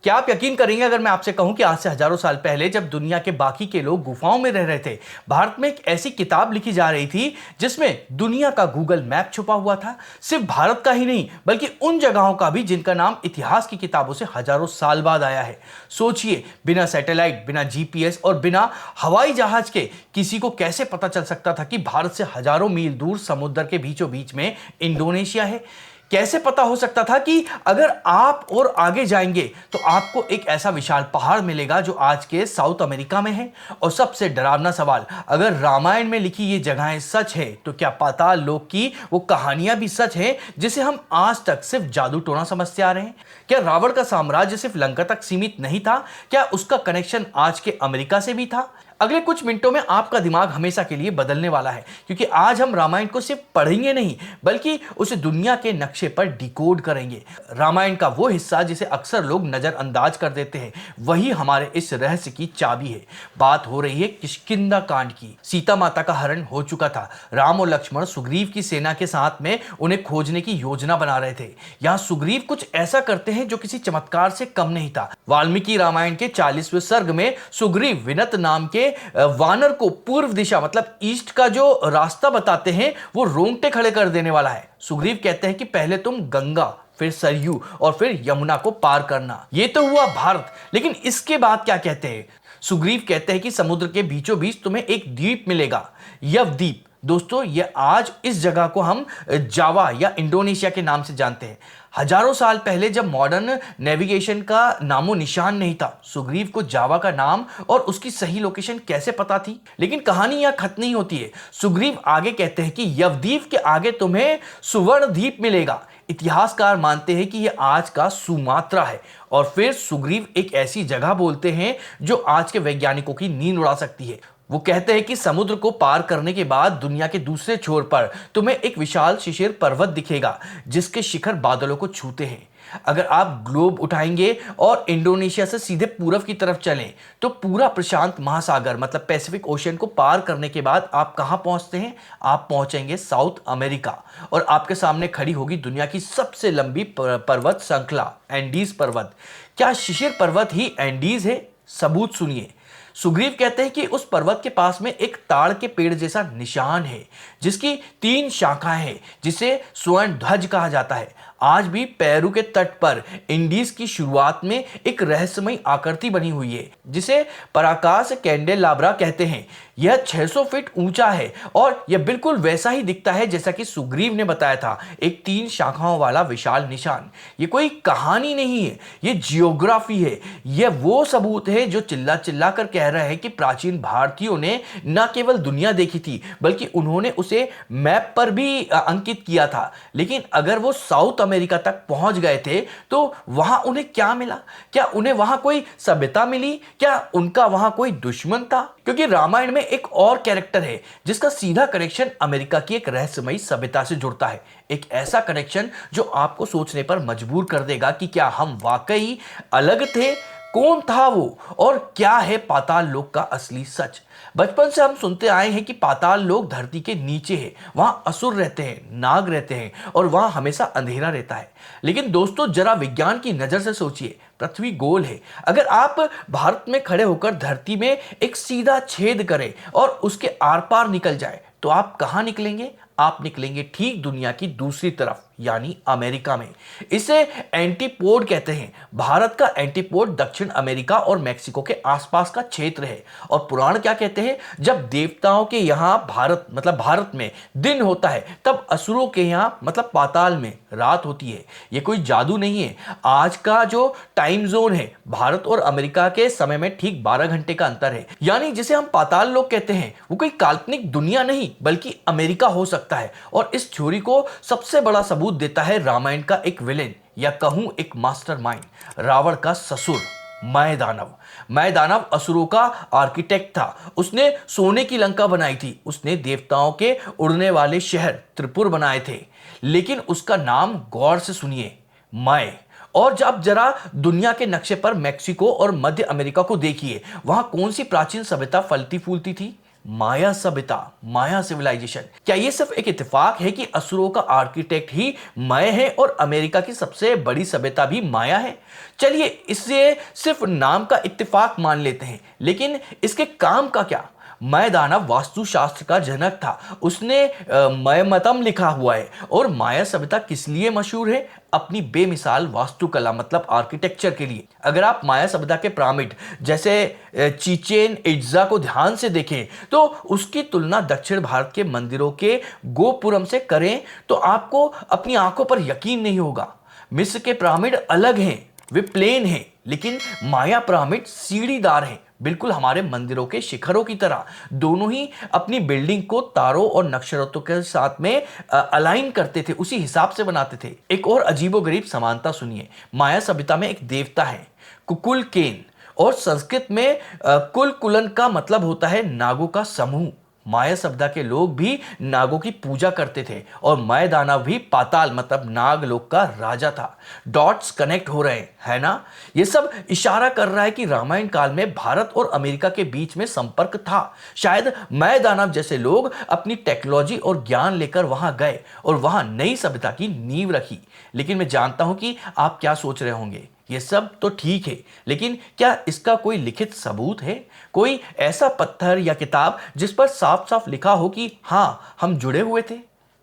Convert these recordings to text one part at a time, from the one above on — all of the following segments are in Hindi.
क्या आप यकीन करेंगे अगर मैं आपसे कहूं कि आज से हजारों साल पहले जब दुनिया के बाकी के लोग गुफाओं में रह रहे थे, भारत में एक ऐसी किताब लिखी जा रही थी जिसमें दुनिया का गूगल मैप छुपा हुआ था। सिर्फ भारत का ही नहीं बल्कि उन जगहों का भी जिनका नाम इतिहास की किताबों से हजारों साल बाद आया है। सोचिए, बिना सैटेलाइट, बिना जीपीएस और बिना हवाई जहाज के किसी को कैसे पता चल सकता था कि भारत से हजारों मील दूर समुद्र के बीचों बीच में इंडोनेशिया है। कैसे पता हो सकता था कि अगर आप और आगे जाएंगे तो आपको एक ऐसा विशाल पहाड़ मिलेगा जो आज के साउथ अमेरिका में है। और सबसे डरावना सवाल, अगर रामायण में लिखी ये जगहें सच है तो क्या पाताल लोक की वो कहानियां भी सच है जिसे हम आज तक सिर्फ जादू टोना समझते आ रहे हैं? क्या रावण का साम्राज्य सिर्फ लंका तक सीमित नहीं था? क्या उसका कनेक्शन आज के अमेरिका से भी था? अगले कुछ मिनटों में आपका दिमाग हमेशा के लिए बदलने वाला है, क्योंकि आज हम रामायण को सिर्फ पढ़ेंगे नहीं बल्कि उसे दुनिया के नक्शे पर डिकोड करेंगे। रामायण का वो हिस्सा जिसे अक्सर लोग नजरअंदाज कर देते हैं, वही हमारे इस रहस्य की चाबी है। बात हो रही है किष्किंधा कांड की। सीता माता का हरण हो चुका था। राम और लक्ष्मण सुग्रीव की सेना के साथ में उन्हें खोजने की योजना बना रहे थे। यहाँ सुग्रीव कुछ ऐसा करते हैं जो किसी चमत्कार से कम नहीं था। वाल्मीकि रामायण के 40वें सर्ग में सुग्रीव विनत नाम के वानर को पूर्व दिशा मतलब ईस्ट का जो रास्ता बताते हैं वो रोंगटे खड़े कर देने वाला है। सुग्रीव कहते हैं कि पहले तुम गंगा, फिर सरयू और फिर यमुना को पार करना। ये तो हुआ भारत, लेकिन इसके बाद क्या कहते हैं? सुग्रीव कहते हैं कि समुद्र के बीचों बीच तुम्हें एक द्वीप मिलेगा, यवद्वीप। दोस्तों, ये आज इस जगह को हम जावा या इंडोनेशिया के नाम से जानते हैं। हजारों साल पहले जब मॉडर्न नेविगेशन का नामो निशान नहीं था, सुग्रीव को जावा का नाम और उसकी सही लोकेशन कैसे पता थी? लेकिन कहानी यहां खत्म नहीं होती है। सुग्रीव आगे कहते हैं कि यवद्वीप के आगे तुम्हें सुवर्ण द्वीप मिलेगा। इतिहासकार मानते हैं कि यह आज का सुमात्रा है। और फिर सुग्रीव एक ऐसी जगह बोलते हैं जो आज के वैज्ञानिकों की नींद उड़ा सकती है। वो कहते हैं कि समुद्र को पार करने के बाद दुनिया के दूसरे छोर पर तुम्हें एक विशाल शिशिर पर्वत दिखेगा जिसके शिखर बादलों को छूते हैं। अगर आप ग्लोब उठाएंगे और इंडोनेशिया से सीधे पूर्व की तरफ चलें तो पूरा प्रशांत महासागर मतलब पैसिफिक ओशियन को पार करने के बाद आप कहां पहुंचते हैं? आप पहुंचेंगे साउथ अमेरिका। और आपके सामने खड़ी होगी दुनिया की सबसे लंबी पर्वत श्रृंखला, एंडीज पर्वत। क्या शिशिर पर्वत ही एंडीज है? सबूत सुनिए। सुग्रीव कहते हैं कि उस पर्वत के पास में एक ताड़ के पेड़ जैसा निशान है जिसकी 3 शाखाएं हैं, जिसे स्वर्ण ध्वज कहा जाता है। आज भी पेरू के तट पर इंडीज की शुरुआत में एक रहस्यमयी आकृति बनी हुई है जिसे पराकाश कैंडेलाब्रा कहते हैं। यह 600 फीट ऊंचा है और यह बिल्कुल वैसा ही दिखता है जैसा कि सुग्रीव ने बताया था, एक 3 शाखाओं वाला विशाल निशान। ये कोई कहानी नहीं है, ये जियोग्राफी है। यह वो सबूत है जो चिल्ला चिल्ला कर कह रहे हैं कि प्राचीन भारतीयों ने न केवल दुनिया देखी थी बल्कि उन्होंने उसे मैप पर भी अंकित किया था। लेकिन अगर वो साउथ अमेरिका तक पहुंच गए थे तो वहां उन्हें क्या मिला? क्या उन्हें वहां कोई सभ्यता मिली? क्या उनका वहां कोई दुश्मन था? क्योंकि रामायण में एक और कैरेक्टर है जिसका सीधा कनेक्शन अमेरिका की एक रहस्यमयी सभ्यता से जुड़ता है। एक ऐसा कनेक्शन जो आपको सोचने पर मजबूर कर देगा कि क्या हम वाकई अलग थे? कौन था वो और क्या है पाताल लोक का असली सच? बचपन से हम सुनते आए हैं कि पाताल लोक धरती के नीचे है, वहां असुर रहते हैं, नाग रहते हैं और वहां हमेशा अंधेरा रहता है। लेकिन दोस्तों, जरा विज्ञान की नजर से सोचिए, पृथ्वी गोल है। अगर आप भारत में खड़े होकर धरती में एक सीधा छेद करें और उसके आर पार निकल जाए तो आप कहां निकलेंगे? आप निकलेंगे ठीक दुनिया की दूसरी तरफ, यानी अमेरिका में। इसे एंटीपोड कहते हैं। भारत का एंटीपोड दक्षिण अमेरिका और मेक्सिको के आसपास का क्षेत्र है। और पुराण क्या कहते हैं? जब देवताओं के यहां भारत में दिन होता है तब असुरों के यहां मतलब पाताल में रात होती है। यह कोई जादू नहीं है। आज का जो टाइम जोन है, भारत और अमेरिका के समय में ठीक 12 घंटे का अंतर है। यानी जिसे हम पाताल लोक कहते हैं वो कोई काल्पनिक दुनिया नहीं बल्कि अमेरिका हो सकता है। और इस थ्योरी को सबसे बड़ा सबूत देता है रामायण का एक विलेन या कहूं एक मास्टरमाइंड, रावण का ससुर मयदानव। मयदानव असुरों का आर्किटेक्ट था। उसने सोने की लंका बनाई थी। उसने देवताओं के उड़ने वाले शहर त्रिपुर बनाए थे। लेकिन उसका नाम गौर से सुनिए, मय। और जब जरा दुनिया के नक्शे पर मेक्सिको और मध्य अमेरिका को देखिए, वहां कौन सी प्राचीन सभ्यता फलती फूलती थी? माया सभ्यता, माया सिविलाइजेशन। क्या ये सिर्फ एक इत्तेफाक है कि असुरों का आर्किटेक्ट ही मय है और अमेरिका की सबसे बड़ी सभ्यता भी माया है? चलिए इसे सिर्फ नाम का इत्तेफाक मान लेते हैं, लेकिन इसके काम का क्या? मय दानव वास्तुशास्त्र का जनक था। उसने मयमतम लिखा हुआ है। और माया सभ्यता किस लिए मशहूर है? अपनी बेमिसाल वास्तुकला, मतलब आर्किटेक्चर के लिए। अगर आप माया सभ्यता के पिरामिड जैसे चिचेन इट्जा को ध्यान से देखें तो उसकी तुलना दक्षिण भारत के मंदिरों के गोपुरम से करें तो आपको अपनी आंखों पर यकीन नहीं होगा। मिस्र के पिरामिड अलग हैं, वे प्लेन हैं, लेकिन माया पिरामिड सीढ़ीदार हैं, बिल्कुल हमारे मंदिरों के शिखरों की तरह। दोनों ही अपनी बिल्डिंग को तारों और नक्षत्रों के साथ में अलाइन करते थे, उसी हिसाब से बनाते थे। एक और अजीबोगरीब समानता सुनिए। माया सभ्यता में एक देवता है कुकुलकेन, और संस्कृत में कुलकुलन का मतलब होता है नागों का समूह। माया सभ्यता के लोग भी नागों की पूजा करते थे और मय दानव भी पाताल मतलब नागलोक का राजा था। डॉट्स कनेक्ट हो रहे हैं ना? ये सब इशारा कर रहा है कि रामायण काल में भारत और अमेरिका के बीच में संपर्क था। शायद मय दानव जैसे लोग अपनी टेक्नोलॉजी और ज्ञान लेकर वहां गए और वहां नई सभ्यता की नींव रखी। लेकिन मैं जानता हूं कि आप क्या सोच रहे होंगे। ये सब तो ठीक है, लेकिन क्या इसका कोई लिखित सबूत है? कोई ऐसा पत्थर या किताब जिस पर साफ साफ लिखा हो कि हाँ हम जुड़े हुए थे?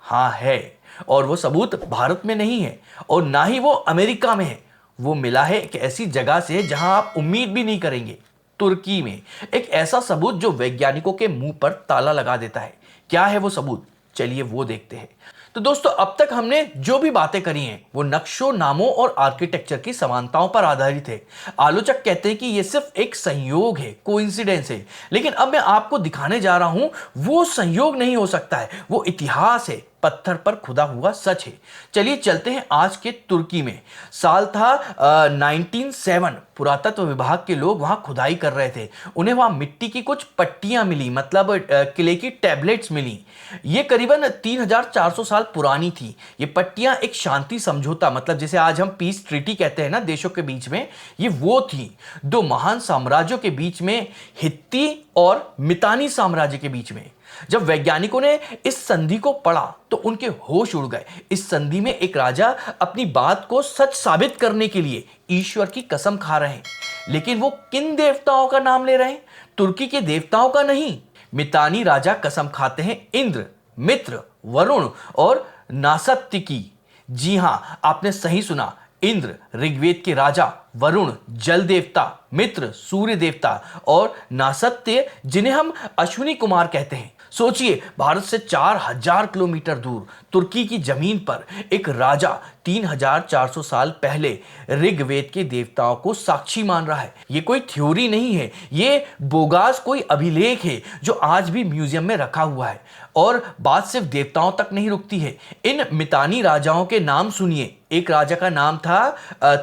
हाँ है, और वो सबूत भारत में नहीं है और ना ही वो अमेरिका में है। वो मिला है एक ऐसी जगह से जहां आप उम्मीद भी नहीं करेंगे, तुर्की में। एक ऐसा सबूत जो वैज्ञानिकों के मुंह पर ताला लगा देता है। क्या है वो सबूत? चलिए वो देखते हैं। तो दोस्तों, अब तक हमने जो भी बातें करी हैं वो नक्शों, नामों और आर्किटेक्चर की समानताओं पर आधारित है। आलोचक कहते हैं कि ये सिर्फ एक संयोग है, कोइंसिडेंस है। लेकिन अब मैं आपको दिखाने जा रहा हूं वो संयोग नहीं हो सकता है, वो इतिहास है, पत्थर पर खुदा हुआ सच है। चलिए चलते हैं आज के तुर्की में। साल था 1907। पुरातत्व विभाग के लोग वहां खुदाई कर रहे थे। उन्हें वहां मिट्टी की कुछ पट्टियां मिली, मतलब किले की टैबलेट्स मिली। ये करीबन 3400 साल पुरानी थी। ये पट्टियां एक शांति समझौता, मतलब जैसे आज हम पीस ट्रीटी कहते हैं ना देशों के बीच में, ये वो थी। दो महान साम्राज्यों के बीच में, हित्ती और मितानी साम्राज्य के बीच में। जब वैज्ञानिकों ने इस संधि को पढ़ा तो उनके होश उड़ गए। इस संधि में एक राजा अपनी बात को सच साबित करने के लिए ईश्वर की कसम खा रहे हैं। लेकिन वो किन देवताओं का नाम ले रहे हैं? तुर्की के देवताओं का नहीं। मितानी राजा कसम खाते हैं इंद्र, मित्र, वरुण और नासत्य की। जी हां, आपने सही सुना। इंद्र ऋग्वेद के राजा, वरुण जल देवता, मित्र सूर्य देवता और नासत्य जिन्हें हम अश्विनी कुमार कहते हैं। सोचिए, भारत से 4000 किलोमीटर दूर तुर्की की जमीन पर एक राजा 3400 साल पहले ऋग्वेद के देवताओं को साक्षी मान रहा है। ये कोई थ्योरी नहीं है, ये बोगास कोई अभिलेख है जो आज भी म्यूजियम में रखा हुआ है। और बात सिर्फ देवताओं तक नहीं रुकती है। इन मितानी राजाओं के नाम सुनिए। एक राजा का नाम था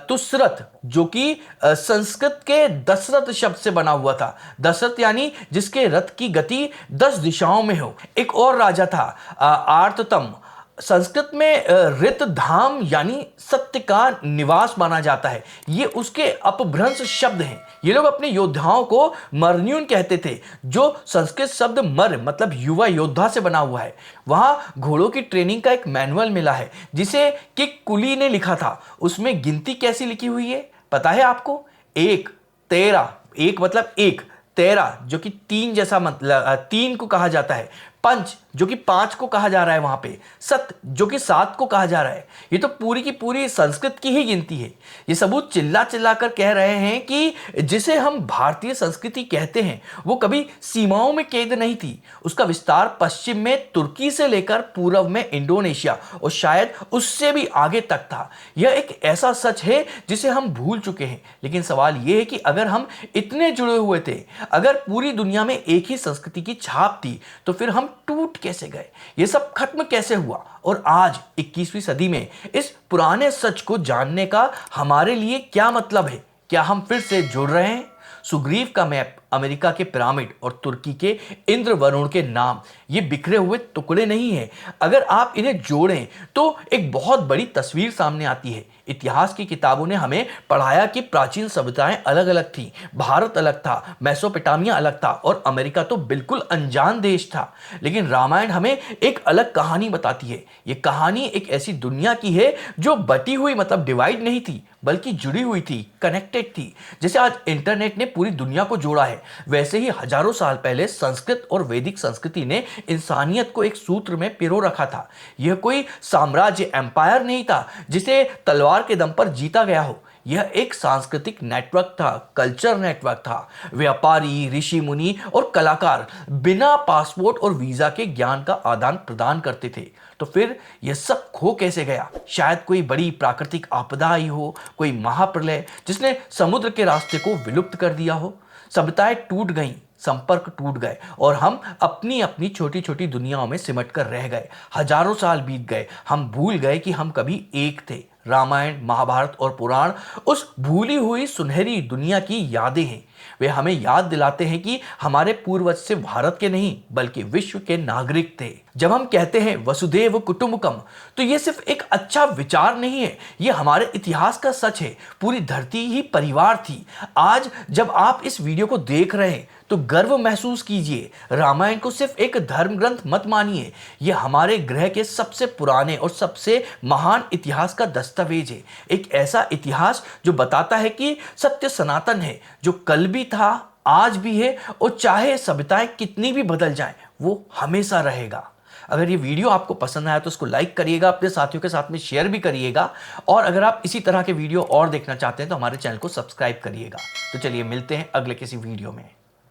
तुसरत, जो कि संस्कृत के दशरथ शब्द से बना हुआ था। दशरथ यानी जिसके रथ की गति 10 दिशाओं में हो। एक और राजा था आर्ततम। संस्कृत में रित धाम यानी सत्य का निवास माना जाता है। ये उसके अपभ्रंश शब्द हैं। ये लोग अपने योद्धाओं को मरन्यून कहते थे, जो संस्कृत शब्द मर मतलब युवा योद्धा से बना हुआ है। वहां घोड़ों की ट्रेनिंग का एक मैनुअल मिला है जिसे किक कुली ने लिखा था। उसमें गिनती कैसी लिखी हुई है पता है आपको? 1, 13। 1 मतलब 1, 13 जो कि 3 जैसा, मतलब 3 को कहा जाता है। पंच जो कि 5 को कहा जा रहा है वहां पे। सत जो कि 7 को कहा जा रहा है। ये तो पूरी की पूरी संस्कृत की ही गिनती है। ये सबूत चिल्ला चिल्ला कर कह रहे हैं कि जिसे हम भारतीय संस्कृति कहते हैं वो कभी सीमाओं में कैद नहीं थी। उसका विस्तार पश्चिम में तुर्की से लेकर पूर्व में इंडोनेशिया और शायद उससे भी आगे तक था। यह एक ऐसा सच है जिसे हम भूल चुके हैं। लेकिन सवाल यह है कि अगर हम इतने जुड़े हुए थे, अगर पूरी दुनिया में एक ही संस्कृति की छाप थी, तो फिर हम टूट कैसे गए? ये सब खत्म कैसे हुआ? और आज 21वीं सदी में इस पुराने सच को जानने का हमारे लिए क्या मतलब है? क्या हम फिर से जुड़ रहे हैं? सुग्रीव का मैप अमेरिका के पिरामिड और तुर्की के इंद्र वरुण के नाम ये बिखरे हुए टुकड़े नहीं हैं। अगर आप इन्हें जोड़ें तो एक बहुत बड़ी तस्वीर सामने आती है। इतिहास की किताबों ने हमें पढ़ाया कि प्राचीन सभ्यताएं अलग अलग थीं। भारत अलग था, मेसोपोटामिया अलग था और अमेरिका तो बिल्कुल अनजान देश था। लेकिन रामायण हमें एक अलग कहानी बताती है। ये कहानी एक ऐसी दुनिया की है जो बटी हुई मतलब डिवाइड नहीं थी, बल्कि जुड़ी हुई थी, कनेक्टेड थी। जैसे आज इंटरनेट ने पूरी दुनिया को जोड़ा है, वैसे ही हजारों साल पहले संस्कृत और वैदिक संस्कृति ने इंसानियत को एक सूत्र में पिरो रखा था। यह कोई साम्राज्य एम्पायर नहीं था जिसे तलवार के दम पर जीता गया हो। यह एक सांस्कृतिक नेटवर्क था, कल्चर नेटवर्क था। व्यापारी, ऋषि मुनि और कलाकार बिना पासपोर्ट और वीजा के ज्ञान का आदान प्रदान करते थे। तो फिर यह सब खो कैसे गया? शायद कोई बड़ी प्राकृतिक आपदा आई हो, कोई महाप्रलय जिसने समुद्र के रास्ते को विलुप्त कर दिया हो। सभ्यताएं टूट गईं, संपर्क टूट गए और हम अपनी अपनी छोटी छोटी दुनियाओं में सिमट कर रह गए। हजारों साल बीत गए, हम भूल गए कि हम कभी एक थे। रामायण, महाभारत और पुराण उस भूली हुई सुनहरी दुनिया की यादें हैं। वे हमें याद दिलाते हैं कि हमारे पूर्वज सिर्फ भारत के नहीं बल्कि विश्व के नागरिक थे। जब हम कहते हैं वसुदेव कुटुंबकम, तो ये सिर्फ एक अच्छा विचार नहीं है, ये हमारे इतिहास का सच है। पूरी धरती ही परिवार थी। आज जब आप इस वीडियो को देख रहे हैं तो गर्व महसूस कीजिए। रामायण को सिर्फ एक धर्म ग्रंथ मत मानिए, यह हमारे ग्रह के सबसे पुराने और सबसे महान इतिहास का दस्तावेज है। एक ऐसा इतिहास जो बताता है कि सत्य सनातन है, जो कल भी था, आज भी है और चाहे सभ्यताएं कितनी भी बदल जाएं, वो हमेशा रहेगा। अगर ये वीडियो आपको पसंद आया तो उसको लाइक करिएगा, अपने साथियों के साथ में शेयर भी करिएगा और अगर आप इसी तरह के वीडियो और देखना चाहते हैं तो हमारे चैनल को सब्सक्राइब करिएगा। तो चलिए मिलते हैं अगले किसी वीडियो में।